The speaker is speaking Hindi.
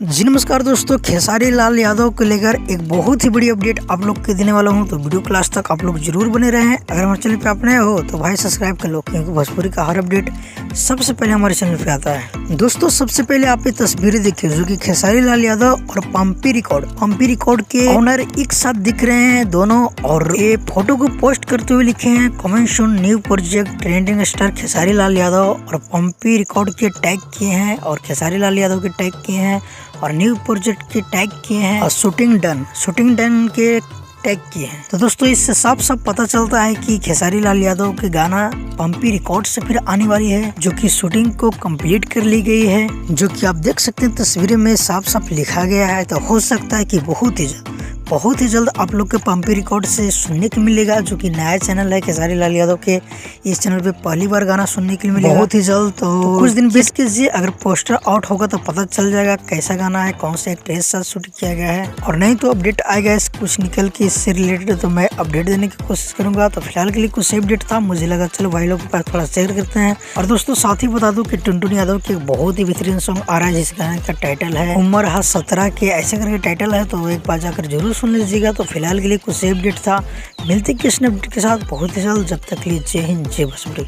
जी नमस्कार दोस्तों, खेसारी लाल यादव को लेकर एक बहुत ही बड़ी अपडेट आप लोग के देने वाला हूं, तो वीडियो को लास्ट तक आप लोग जरूर बने रहें। अगर हमारे चैनल पे आप नए हो तो भाई सब्सक्राइब कर लो, क्योंकि भोजपुरी का हर अपडेट सबसे पहले हमारे चैनल पे आता है। दोस्तों सबसे पहले आप ये तस्वीरें देखिए जो कि खेसारी लाल यादव और पंपी रिकॉर्ड के ओनर एक साथ दिख रहे हैं दोनों, और ये फोटो को पोस्ट करते हुए लिखे हैं comment soon new project trending star Khesari Lal Yadav, और पंपी रिकॉर्ड के टैग किए हैं और खेसारी लाल यादव के टैग किए हैं और न्यू प्रोजेक्ट के टैग किए हैं और शूटिंग डन के टैग किए हैं। तो दोस्तों इससे साफ पता चलता है कि खेसारी लाल यादव के गाना पंपी रिकॉर्ड से फिर आने वाली है, जो कि शूटिंग को कंप्लीट कर ली गई है, जो कि आप देख सकते हैं तस्वीरें में साफ लिखा गया है। तो हो सकता है कि बहुत ही जल्द आप लोग के पंपी रिकॉर्ड से सुनने को मिलेगा, जो कि नया चैनल है खेसारी लाल यादव के। इस चैनल पे पहली बार गाना सुनने के लिए मिलेगा बहुत ही जल्द। तो कुछ दिन वेट कीजिए, अगर पोस्टर आउट होगा तो पता चल जाएगा कैसा गाना है, कौन से एक्ट्रेस साथ शूट किया गया है, और नहीं तो अपडेट आएगा इस कुछ निकल के इससे रिलेटेड, तो मैं अपडेट देने की कोशिश करूंगा। तो फिलहाल के लिए कुछ अपडेट था, मुझे लगा चलो भाई लोग के पास थोड़ा शेयर करते हैं। और दोस्तों साथ ही बता दूं कि टुनटुन यादव के बहुत ही बेहतरीन सॉन्ग आ रहा है, जिस गाने का टाइटल है उम्र हा 17 के, ऐसे करके टाइटल है, तो एक बार जाकर जरूर सुन लीजिएगा। तो फिलहाल के लिए कुछ अपडेट था, मिलते किस अपडेट के साथ बहुत ही जल्द। जब तक लिए जय हिंद जय भोजपुरी।